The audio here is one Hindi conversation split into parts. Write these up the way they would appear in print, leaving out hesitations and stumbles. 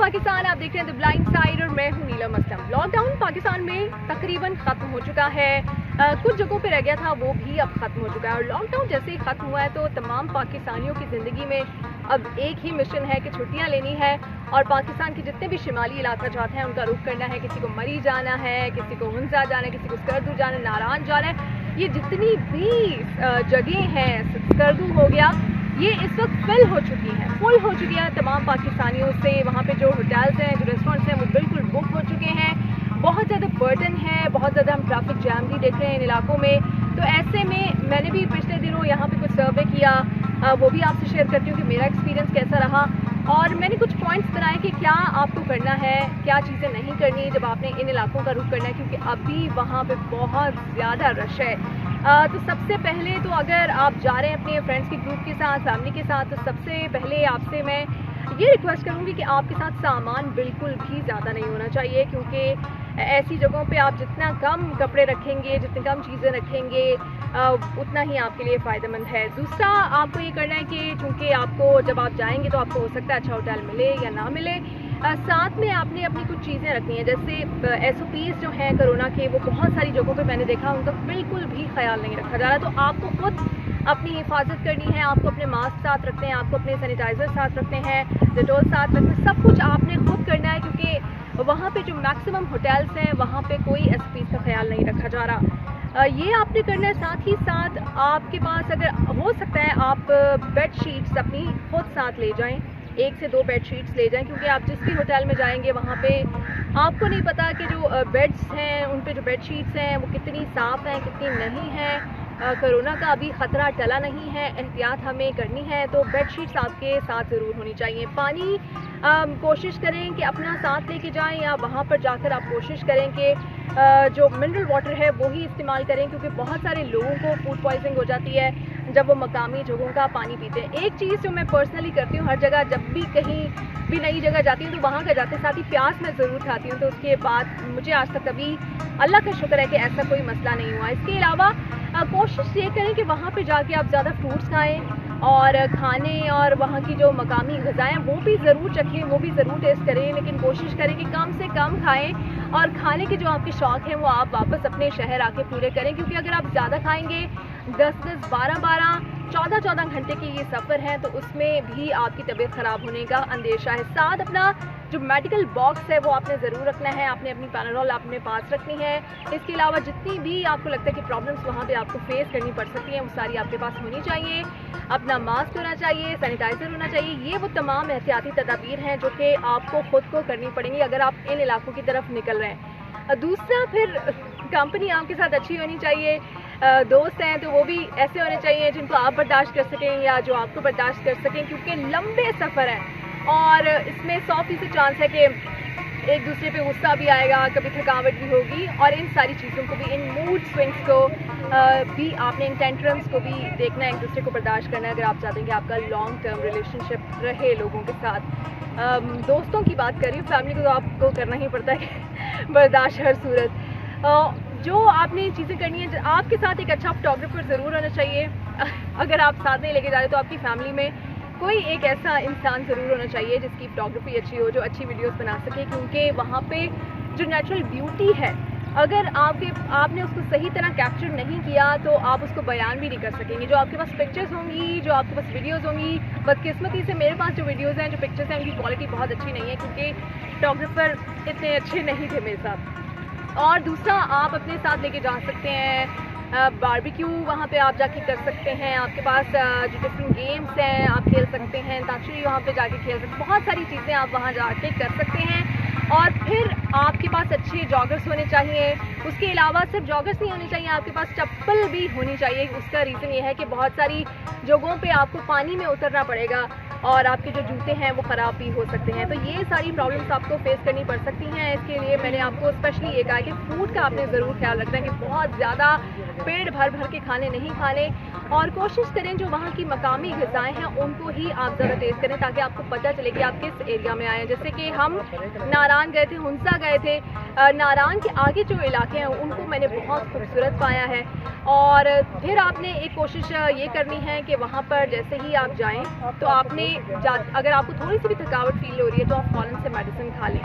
पाकिस्तान, आप देख रहे हैं द ब्लाइंड साइड और मैं हूं नीलम असलम। लॉकडाउन पाकिस्तान में तकरीबन ख़त्म हो चुका है। कुछ जगहों पे रह गया था, वो भी अब ख़त्म हो चुका है। और लॉकडाउन जैसे ही ख़त्म हुआ है तो तमाम पाकिस्तानियों की ज़िंदगी में अब एक ही मिशन है कि छुट्टियाँ लेनी है और पाकिस्तान के जितने भी शुमाली इलाका जाते हैं उनका रुख करना है। किसी को मरी जाना है, किसी को हुंजा जाना है, किसी को स्कर्दू जाना है, नारायण जाना है। ये जितनी भी जगह हैं, स्कर्दू हो गया, ये इस वक्त फुल हो चुकी है तमाम पाकिस्तानियों से। वहाँ पे जो होटल्स हैं, जो रेस्टोरेंट्स हैं, वो बिल्कुल बुक हो चुके हैं। बहुत ज़्यादा बर्डन है, बहुत ज़्यादा हम ट्रैफिक जैम भी देख रहे हैं इन इलाकों में। तो ऐसे में मैंने भी पिछले दिनों यहाँ पे कुछ सर्वे किया, वो भी आपसे शेयर करती हूँ कि मेरा एक्सपीरियंस कैसा रहा। और मैंने कुछ पॉइंट्स बनाए कि क्या आपको करना है, क्या चीज़ें नहीं करनी जब आपने इन इलाकों का रुख करना है, क्योंकि अभी वहाँ पे बहुत ज़्यादा रश है। तो सबसे पहले तो अगर आप जा रहे हैं अपने फ्रेंड्स के ग्रुप के साथ, फैमिली के साथ, तो सबसे पहले आपसे मैं ये रिक्वेस्ट करूँगी कि आपके साथ सामान बिल्कुल भी ज़्यादा नहीं होना चाहिए, क्योंकि ऐसी जगहों पे आप जितना कम कपड़े रखेंगे, जितनी कम चीज़ें रखेंगे, उतना ही आपके लिए फ़ायदेमंद है। दूसरा, आपको ये करना है कि चूँकि आपको जब आप जाएंगे तो आपको हो सकता है अच्छा होटल मिले या ना मिले, साथ में आपने अपनी कुछ चीज़ें रखनी है। जैसे SOPs जो हैं कोरोना के, वो बहुत सारी जगहों पे मैंने देखा उनका बिल्कुल भी ख्याल नहीं रखा जा रहा। तो आपको खुद अपनी हिफाजत करनी है, आपको अपने मास्क साथ रखते हैं, आपको अपने सैनिटाइज़र साथ रखते हैं, डेटॉल साथ रखते हैं, सब कुछ आपने खुद करना है, क्योंकि वहाँ पे जो मैक्सिमम होटल्स हैं वहाँ पे कोई SOPs का ख्याल नहीं रखा जा रहा। ये आपने करना है। साथ ही साथ आपके पास अगर हो सकता है आप बेड शीट्स अपनी खुद साथ ले जाएं, 1 से 2 बेड शीट्स ले जाएं, क्योंकि आप जिस भी होटल में जाएंगे वहाँ पे आपको नहीं पता कि जो बेड्स हैं उन पे जो बेड शीट्स हैं वो कितनी साफ़ हैं, कितनी नहीं हैं। कोरोना का अभी ख़तरा टला नहीं है, एहतियात हमें करनी है। तो बेड शीट्स आपके साथ ज़रूर होनी चाहिए। पानी कोशिश करें कि अपना साथ लेके जाएं, या वहाँ पर जाकर आप कोशिश करें कि जो मिनरल वाटर है वो ही इस्तेमाल करें, क्योंकि बहुत सारे लोगों को फूड पॉइजनिंग हो जाती है जब वो मकामी जगहों का पानी पीते हैं। एक चीज़ जो मैं पर्सनली करती हूँ, हर जगह जब भी कहीं भी नई जगह जाती हूँ तो वहाँ का जाते साथ ही प्यास मैं ज़रूर खाती हूँ। तो उसके बाद मुझे आज तक कभी, अल्लाह का शुक्र है कि ऐसा कोई मसला नहीं हुआ। इसके अलावा कोशिश ये करें कि वहाँ पे जाके आप ज़्यादा फ्रूट्स खाएँ और खाने और वहाँ की जो मकामी ग़िज़ाएँ वो भी ज़रूर चखें, वो भी ज़रूर टेस्ट करें, लेकिन कोशिश करें कि कम से कम खाएं। और खाने के जो आपके शौक़ हैं वो आप वापस अपने शहर आके पूरे करें, क्योंकि अगर आप ज़्यादा खाएंगे, 10-10, 12-12, 14-14 घंटे की ये सफ़र है, तो उसमें भी आपकी तबीयत ख़राब होने का अंदेशा है। साथ अपना जो मेडिकल बॉक्स है वो आपने ज़रूर रखना है, आपने अपनी पैराडोल अपने पास रखनी है। इसके अलावा जितनी भी आपको लगता है कि प्रॉब्लम्स वहाँ पे आपको फेस करनी पड़ सकती हैं वो सारी आपके पास होनी चाहिए। अपना मास्क होना चाहिए, सैनिटाइज़र होना चाहिए। ये वो तमाम एहतियाती तदाबीर हैं जो कि आपको ख़ुद को करनी पड़ेंगी अगर आप इन इलाकों की तरफ निकल रहे हैं। दूसरा, फिर कंपनी आपके साथ अच्छी होनी चाहिए। दोस्त हैं तो वो भी ऐसे होने चाहिए जिनको आप बर्दाश्त कर सकें या जो आपको बर्दाश्त कर सकें, क्योंकि लंबे सफ़र हैं और इसमें 100% चांस है कि एक दूसरे पे गुस्सा भी आएगा, कभी थकावट भी होगी। और इन सारी चीज़ों को भी, इन मूड स्विंग्स को भी आपने, इन टेंट्रम्स को भी देखना है, एक दूसरे को बर्दाश्त करना है अगर आप चाहते हैं कि आपका लॉन्ग टर्म रिलेशनशिप रहे लोगों के साथ। दोस्तों की बात कर रही हूँ, फैमिली को तो आपको करना ही पड़ता है बर्दाश्त हर सूरत। जो आपने चीज़ें करनी है, आपके साथ एक अच्छा फोटोग्राफर ज़रूर होना चाहिए। अगर आप साथ नहीं लेके जा रहे तो आपकी फैमिली में कोई एक ऐसा इंसान ज़रूर होना चाहिए जिसकी फोटोग्राफी अच्छी हो, जो अच्छी वीडियोस बना सके, क्योंकि वहाँ पे जो नेचुरल ब्यूटी है, अगर आपने उसको सही तरह कैप्चर नहीं किया तो आप उसको बयान भी नहीं कर सकेंगे। जो आपके पास पिक्चर्स होंगी, जो आपके पास वीडियोस होंगी, बदकिस्मती से मेरे पास जो वीडियोस हैं, जो पिक्चर्स हैं, उनकी क्वालिटी बहुत अच्छी नहीं है, क्योंकि फोटोग्राफर इतने अच्छे नहीं थे मेरे साथ। और दूसरा, आप अपने साथ लेके जा सकते हैं बारबेक्यू, वहाँ पे आप जाके कर सकते हैं। आपके पास जो डिफरेंट गेम्स हैं आप खेल सकते हैं, अंताक्षरी वहाँ पे जाके खेल सकते हैं। बहुत सारी चीज़ें आप वहाँ जाके कर सकते हैं। और फिर आपके पास अच्छे जॉगर्स होने चाहिए। उसके अलावा सिर्फ जॉगर्स नहीं होने चाहिए, आपके पास चप्पल भी होनी चाहिए। उसका रीज़न ये है कि बहुत सारी जगहों पे आपको पानी में उतरना पड़ेगा और आपके जो जूते हैं वो ख़राब भी हो सकते हैं। तो ये सारी प्रॉब्लम्स आपको फेस करनी पड़ सकती हैं। इसके लिए मैंने आपको स्पेशली ये कहा है कि फूड का आपने ज़रूर ख्याल रखना है कि बहुत ज़्यादा पेट भर भर के खाने नहीं खाने, और कोशिश करें जो वहाँ की मकामी ग़िज़ाएँ हैं उनको ही आप ज़्यादा टेस्ट करें, ताकि आपको पता चले कि आप किस एरिया में आए हैं। जैसे कि हम नारायण गए थे, हुंसा गए थे। नारायण के आगे जो इलाके हैं उनको मैंने बहुत खूबसूरत पाया है। और फिर आपने एक कोशिश ये करनी है कि वहाँ पर जैसे ही आप जाएं तो आपने अगर आपको थोड़ी सी भी थकावट फील हो रही है तो आप फ़ौरन से मेडिसिन खा लें।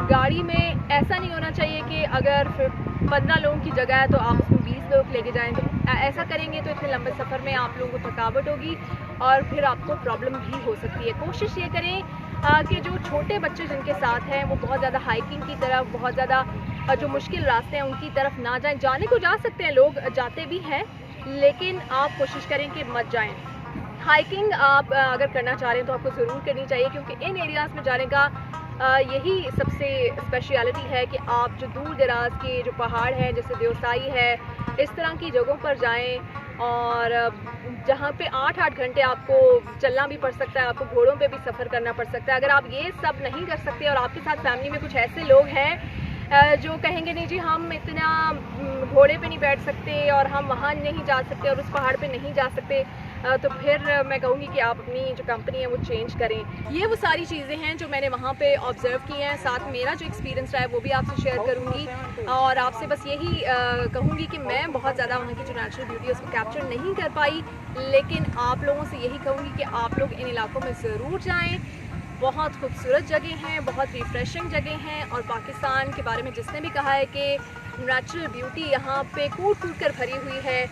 गाड़ी में ऐसा नहीं होना चाहिए कि अगर 15 लोगों की जगह है तो आप उसमें 20 लोग लेके जाएं, तो ऐसा करेंगे तो इतने लंबे सफ़र में आप लोगों को थकावट होगी और फिर आपको प्रॉब्लम भी हो सकती है। कोशिश ये करें कि जो छोटे बच्चे जिनके साथ हैं वो बहुत ज़्यादा हाइकिंग की तरफ, बहुत ज़्यादा जो मुश्किल रास्ते हैं उनकी तरफ ना जाएं। जाने को जा सकते हैं, लोग जाते भी हैं, लेकिन आप कोशिश करें कि मत जाएं। हाइकिंग आप अगर करना चाह रहे हैं तो आपको ज़रूर करनी चाहिए, क्योंकि इन एरियाज़ में जाने का यही सबसे स्पेशलिटी है कि आप जो दूर दराज के जो पहाड़ हैं जैसे देवसाई है, इस तरह की जगहों पर जाएं और जहाँ पे 8-8 घंटे आपको चलना भी पड़ सकता है, आपको घोड़ों पे भी सफ़र करना पड़ सकता है। अगर आप ये सब नहीं कर सकते और आपके साथ फैमिली में कुछ ऐसे लोग हैं जो कहेंगे नहीं जी हम इतना घोड़े पे नहीं बैठ सकते और हम वहाँ नहीं जा सकते और उस पहाड़ पे नहीं जा सकते, तो फिर मैं कहूँगी कि आप अपनी जो कंपनी है वो चेंज करें। ये वो सारी चीज़ें हैं जो मैंने वहाँ पे ऑब्ज़र्व की हैं, साथ मेरा जो एक्सपीरियंस रहा है वो भी आपसे शेयर करूँगी और आपसे बस यही कहूँगी कि मैं बहुत ज़्यादा वहाँ की जो नेचुरल ब्यूटी है उसको कैप्चर नहीं कर पाई, लेकिन आप लोगों से यही कहूँगी कि आप लोग इन इलाकों में ज़रूर जाएँ। बहुत खूबसूरत जगह हैं, बहुत रिफ़्रेशिंग जगह हैं और पाकिस्तान के बारे में जिसने भी कहा है कि नेचुरल ब्यूटी यहाँ पे कूट कूट कर भरी हुई है,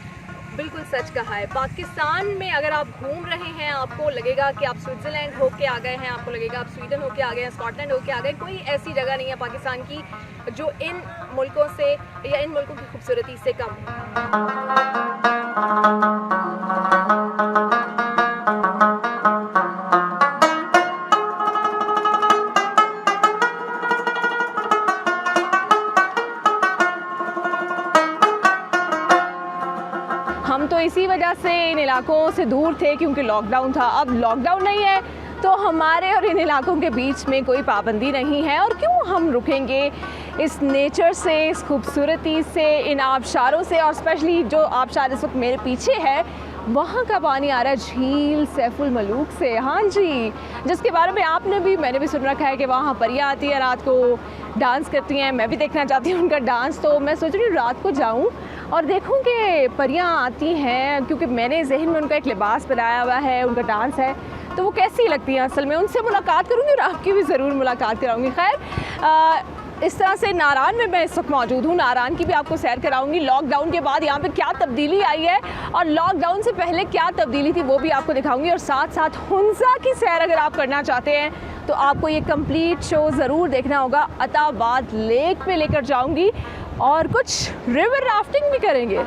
बिल्कुल सच कहा है। पाकिस्तान में अगर आप घूम रहे हैं आपको लगेगा कि आप स्विट्ज़रलैंड होके आ गए हैं, आपको लगेगा आप स्वीडन होके आ गए हैं, स्कॉटलैंड होके आ गए। कोई ऐसी जगह नहीं है पाकिस्तान की जो इन मुल्कों से या इन मुल्कों की खूबसूरती से कम हो। हम तो इसी वजह से इन इलाकों से दूर थे क्योंकि लॉकडाउन था। अब लॉकडाउन नहीं है तो हमारे और इन इलाकों के बीच में कोई पाबंदी नहीं है, और क्यों हम रुकेंगे इस नेचर से, इस खूबसूरती से, इन आबशारों से। और स्पेशली जो आबशार इस वक्त मेरे पीछे है वहाँ का पानी आ रहा है झील सैफुल मलूक से, हाँ जी, जिसके बारे में मैंने भी सुन रखा है कि वहाँ परियाँ आती हैं, रात को डांस करती हैं। मैं भी देखना चाहती हूँ उनका डांस, तो मैं सोच रही हूँ रात को जाऊँ और देखूँ कि परियाँ आती हैं, क्योंकि मैंने जहन में उनका एक लिबास बनाया हुआ है, उनका डांस है, तो वो कैसी लगती हैं असल में। उनसे मुलाकात करूँगी और आपकी भी ज़रूर मुलाकात कराऊँगी। खैर इस तरह से नारान में मैं इस वक्त मौजूद हूँ, नारान की भी आपको सैर कराऊंगी। लॉकडाउन के बाद यहाँ पे क्या तब्दीली आई है और लॉकडाउन से पहले क्या तब्दीली थी वो भी आपको दिखाऊंगी, और साथ साथ हुंजा की सैर अगर आप करना चाहते हैं तो आपको ये कंप्लीट शो ज़रूर देखना होगा। अताबाद लेक पे लेकर जाऊंगी और कुछ रिवर राफ्टिंग भी करेंगे।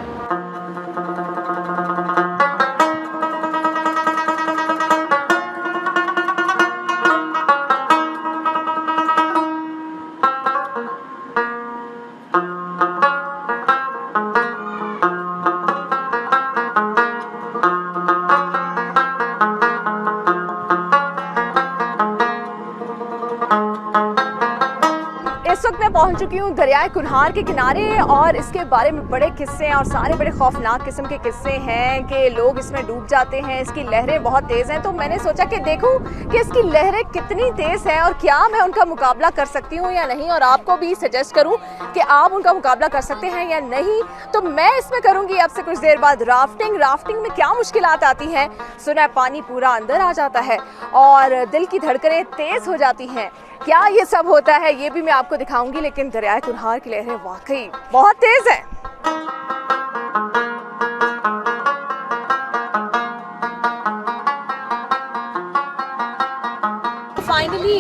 इस वक्त मैं पहुंच चुकी हूँ दरियाए कुनहार के किनारे, और इसके बारे में बड़े किस्से हैं और सारे बड़े खौफनाक किस्म के किस्से हैं कि लोग इसमें डूब जाते हैं। इसकी लहरें बहुत तेज़ हैं, तो मैंने सोचा कि देखूं कि इसकी लहरें कितनी तेज़ हैं और क्या मैं उनका मुकाबला कर सकती हूँ या नहीं, और आपको भी सजेस्ट करूँ कि आप उनका मुकाबला कर सकते हैं या नहीं। तो मैं इसमें करूँगी अब से कुछ देर बाद राफ्टिंग में क्या मुश्किलात आती हैं। सुना है पानी पूरा अंदर आ जाता है और दिल की धड़कनें तेज़ हो जाती हैं। क्या ये सब होता है ये भी मैं आपको दिखाऊंगी, लेकिन दरियाए कुनहार की लहरें वाकई बहुत तेज हैं। फाइनली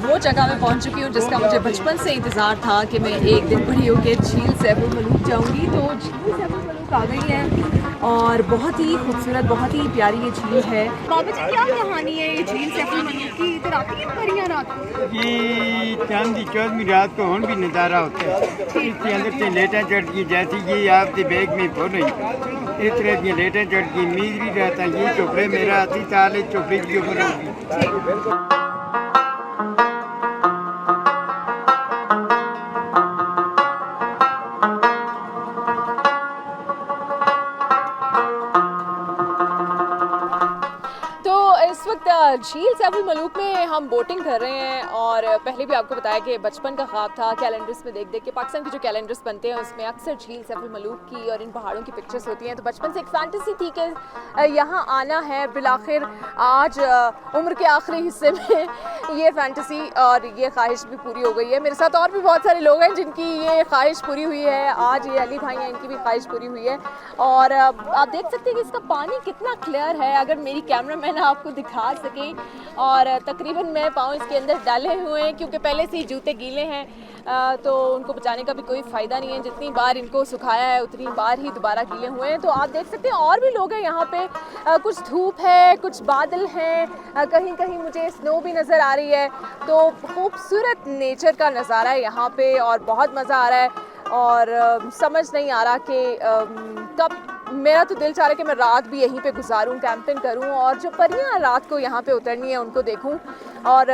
वो जगह में पहुंच चुकी हूँ जिसका मुझे बचपन से इंतज़ार था कि मैं एक दिन बड़ी होकर झील सैफुल मलूक जाऊँगी। तो झील सैफुल मलूक आ गई है और बहुत ही खूबसूरत, बहुत ही प्यारी ये झील है। बाबा जी क्या कहानी है ये झील सैफुल मलूक की? इधर आती है परियां रात को? ये चांद की 14वीं रात को हुन भी नज़ारा होता है। इसके अंदर से लेटें चढ़ गई, जैसी ये आपके बैग में फुल हुई इस तरह की लेटें चढ़ गई। मीज भी रहता है ये चोपड़े मेरा आती ताले चोपड़े की उम्र होगी। झील सैफुल मलूक में हम बोटिंग कर रहे हैं और पहले भी आपको बताया कि बचपन का ख्वाब था कैलेंडर्स में देख देख के। पाकिस्तान के जो कैलेंडर्स बनते हैं उसमें अक्सर झील सैफुल मलूक की और इन पहाड़ों की पिक्चर्स होती हैं, तो बचपन से एक फैंटेसी थी कि यहाँ आना है। बिलाखिर आज उम्र के आखिरी हिस्से में ये फैंटेसी और ये ख्वाहिश भी पूरी हो गई है। मेरे साथ और भी बहुत सारे लोग हैं जिनकी ये ख्वाहिश पूरी हुई है। आज ये अली भाई हैं, इनकी भी ख्वाहिश पूरी हुई है। और आप देख सकते हैं कि इसका पानी कितना क्लियर है, अगर मेरी कैमरा मैन आपको दिखा सके। और तकरीबन मैं पाँव इसके अंदर डाले हुए हैं क्योंकि पहले से ही जूते गीले हैं, तो उनको बचाने का भी कोई फ़ायदा नहीं है। जितनी बार इनको सुखाया है उतनी बार ही दोबारा गीले हुए हैं। तो आप देख सकते हैं और भी लोग हैं यहाँ पे। कुछ धूप है, कुछ बादल हैं, कहीं कहीं मुझे स्नो भी नज़र आ रही है। तो खूबसूरत नेचर का नज़ारा है यहाँ पे और बहुत मज़ा आ रहा है। और समझ नहीं आ रहा कि कब, मेरा तो दिल चाह रहा है कि मैं रात भी यहीं पे गुजारूं, कैंपिंग करूं और जो परियां रात को यहाँ पे उतरनी है उनको देखूं और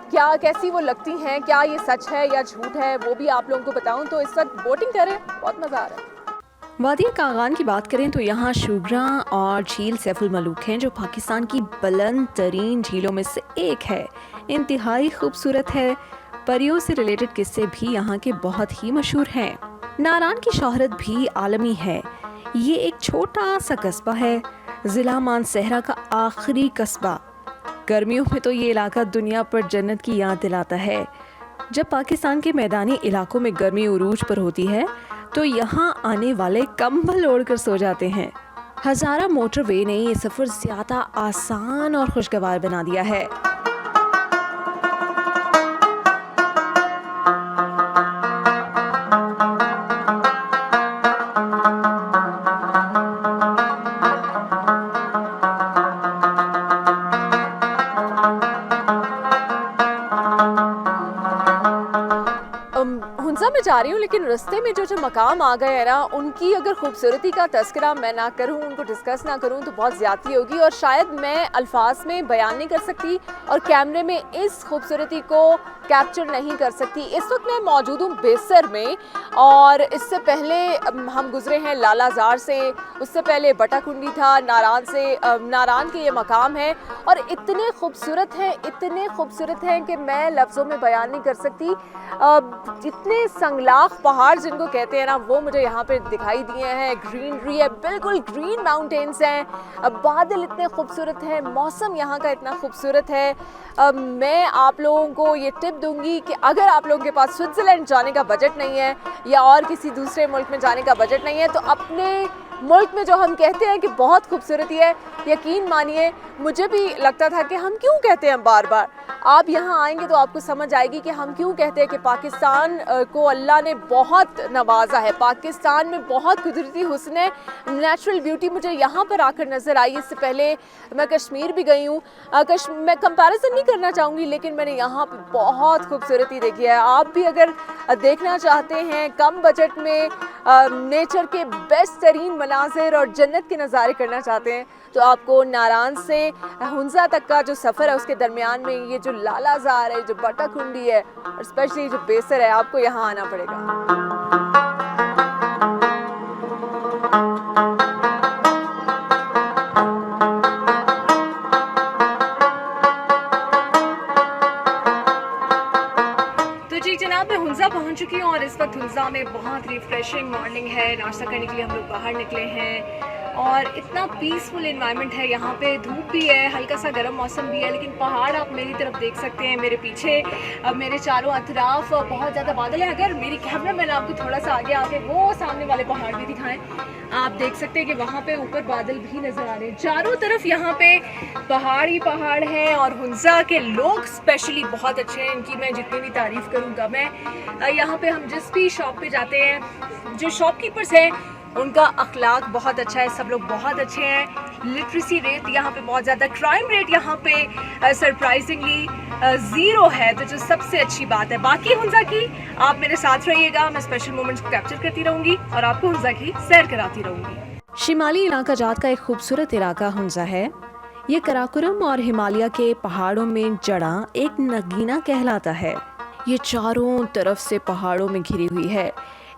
क्या कैसी वो लगती हैं, क्या ये सच है या झूठ है वो भी आप लोगों को बताऊं। तो इस वक्त बोटिंग करें, बहुत मज़ा आ रहा है। वादी कागान की बात करें तो यहाँ शुगरा और झील सैफुल मलूक हैं जो पाकिस्तान की बुलंद तरीन झीलों में से एक है। इंतहाई खूबसूरत है। परियों से रिलेटेड किस्से भी यहाँ के बहुत ही मशहूर हैं। नारान की शोहरत भी आलमी है। ये एक छोटा सा कस्बा है, ज़िला मानसहरा का आखिरी कस्बा। गर्मियों में तो ये इलाका दुनिया पर जन्नत की याद दिलाता है। जब पाकिस्तान के मैदानी इलाकों में गर्मी उरूज पर होती है तो यहाँ आने वाले कंबल ओढ़कर सो जाते हैं। हज़ारा मोटरवे ने ये सफ़र ज़्यादा आसान और खुशगवार बना दिया है। हुंजा में जा रही हूँ लेकिन रास्ते में जो मकाम आ गए हैं ना, उनकी अगर खूबसूरती का तस्करा मैं ना करूँ, उनको डिस्कस ना करूँ तो बहुत ज़्यादती होगी और शायद मैं अल्फाज में बयान नहीं कर सकती और कैमरे में इस खूबसूरती को कैप्चर नहीं कर सकती। इस वक्त मैं मौजूद हूँ बेसर में और इससे पहले हम गुजरे हैं लालाजार से, उससे पहले बटाकुंडी था, नारान से। नारान के ये मकाम है और इतने खूबसूरत हैं कि मैं लफ्ज़ों में बयान नहीं कर सकती। इतने संगलाख पहाड़ जिनको कहते हैं ना, वो मुझे यहाँ पे दिखाई दिए हैं। ग्रीनरी है, बिल्कुल ग्रीन माउंटेन्स हैं, बादल इतने खूबसूरत हैं, मौसम यहाँ का इतना खूबसूरत है। मैं आप लोगों को ये टिप दूंगी कि अगर आप लोगों के पास स्विट्ज़रलैंड जाने का बजट नहीं है या और किसी दूसरे मुल्क में जाने का बजट नहीं है तो अपने मुल्क में जो हम कहते हैं कि बहुत खूबसूरती है, यकीन मानिए मुझे भी लगता था कि हम क्यों कहते हैं बार बार। आप यहाँ आएंगे तो आपको समझ आएगी कि हम क्यों कहते हैं कि पाकिस्तान को अल्लाह ने बहुत नवाजा है। पाकिस्तान में बहुत कुदरती हुस्न है, नेचुरल ब्यूटी मुझे यहाँ पर आकर नज़र आई। इससे पहले मैं कश्मीर भी गई हूँ। मैं कंपैरिजन नहीं करना चाहूँगी लेकिन मैंने यहाँ पर बहुत खूबसूरती देखी है। आप भी अगर देखना चाहते हैं कम बजट में नेचर के बेस्ट तरीन मनाज़िर और जन्नत के नज़ारे करना चाहते हैं तो आपको नारान से हुंजा तक का जो सफ़र है उसके दरमियान में ये जो लालाजार है, जो बटाकुंडी है और स्पेशली जो बेसर है, आपको यहाँ आना पड़ेगा। मैं हुंजा पहुंच चुकी हूँ और इस वक्त हुंजा में बहुत रिफ्रेशिंग मॉर्निंग है। नाश्ता करने के लिए हम लोग बाहर निकले हैं और इतना पीसफुल एनवायरनमेंट है यहाँ पे। धूप भी है, हल्का सा गर्म मौसम भी है, लेकिन पहाड़ आप मेरी तरफ देख सकते हैं, मेरे पीछे, मेरे चारों अतराफ बहुत ज़्यादा बादल है। अगर मेरी कैमरा मैंने आपको थोड़ा सा आगे आके वो सामने वाले पहाड़ भी दिखाएं, आप देख सकते हैं कि वहाँ पे ऊपर बादल भी नज़र आ रहे हैं। चारों तरफ यहाँ पे पहाड़ ही पहाड़ हैं और हुंजा के लोग स्पेशली बहुत अच्छे हैं। इनकी मैं जितनी भी तारीफ़ करूँ कम है। यहाँ पे हम जिस भी शॉप पे जाते हैं, जो शॉपकीपर्स हैं उनका अखलाक बहुत अच्छा है, सब लोग बहुत अच्छे हैं। लिटरेसी रेट यहाँ पे बहुत ज़्यादा, क्राइम रेट यहाँ पे सरप्राइजिंगली ज़ीरो है, तो जो सबसे अच्छी बात है। बाकी हुंजा की आप मेरे साथ रहिएगा, मैं स्पेशल मोमेंट्स को कैप्चर करती रहूँगी और आपको हुंजा की सैर कराती रहूँगी। शिमाली इलाका जात का एक खूबसूरत इलाका हुंजा है। ये कराकोरम और हिमालय के पहाड़ों में जड़ा एक नगीना कहलाता है। ये चारों तरफ से पहाड़ों में घिरी हुई है।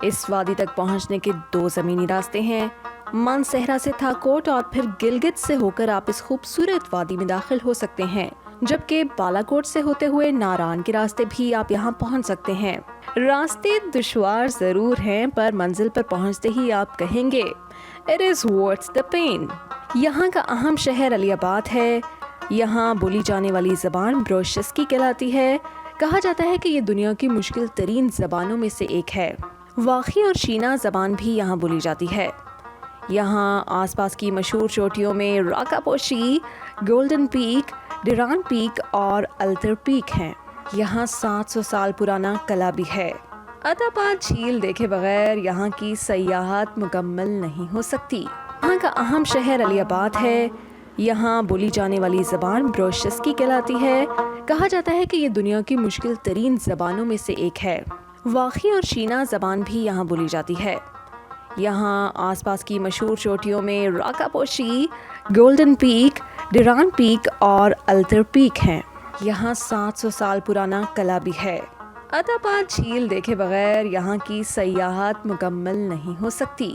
इस वादी तक पहुंचने के 2 ज़मीनी रास्ते हैं, मानसहरा से थाकोट और फिर गिलगित से होकर आप इस खूबसूरत वादी में दाखिल हो सकते हैं। जबकि बालाकोट से होते हुए नारायण के रास्ते भी आप यहाँ पहुँच सकते हैं। रास्ते दुश्वार ज़रूर हैं, पर मंजिल पर पहुँचते ही आप कहेंगे it is worth the pain. यहाँ का अहम शहर अलीआबाद है। यहाँ बोली जाने वाली ज़बान ब्रोशस्की कहलाती है। कहा जाता है कि ये दुनिया की मुश्किल तरीन ज़बानों में से एक है। वाक़ी और शीना ज़बान भी यहाँ बोली जाती है। यहाँ आसपास की मशहूर चोटियों में राकापोशी, गोल्डन पीक, डिरान पीक और अल्तर पीक हैं। यहाँ 700 साल पुराना कला भी है। अताबाद झील देखे बगैर यहाँ की सयाहत मुकम्मल नहीं हो सकती। यहाँ का अहम शहर अलीआबाद है। यहाँ बोली जाने वाली ज़बान ब्रोशस्की कहलाती है। कहा जाता है कि ये दुनिया की मुश्किल तरीन ज़बानों में से एक है। वाक़ी और शीना ज़बान भी यहाँ बोली जाती है। यहाँ आसपास की मशहूर चोटियों में राकापोशी, गोल्डन पीक, डिरान पीक और अल्तर पीक हैं। यहाँ 700 साल पुराना कला भी है। अताबाद झील देखे बगैर यहाँ की सयाहत मुकम्मल नहीं हो सकती।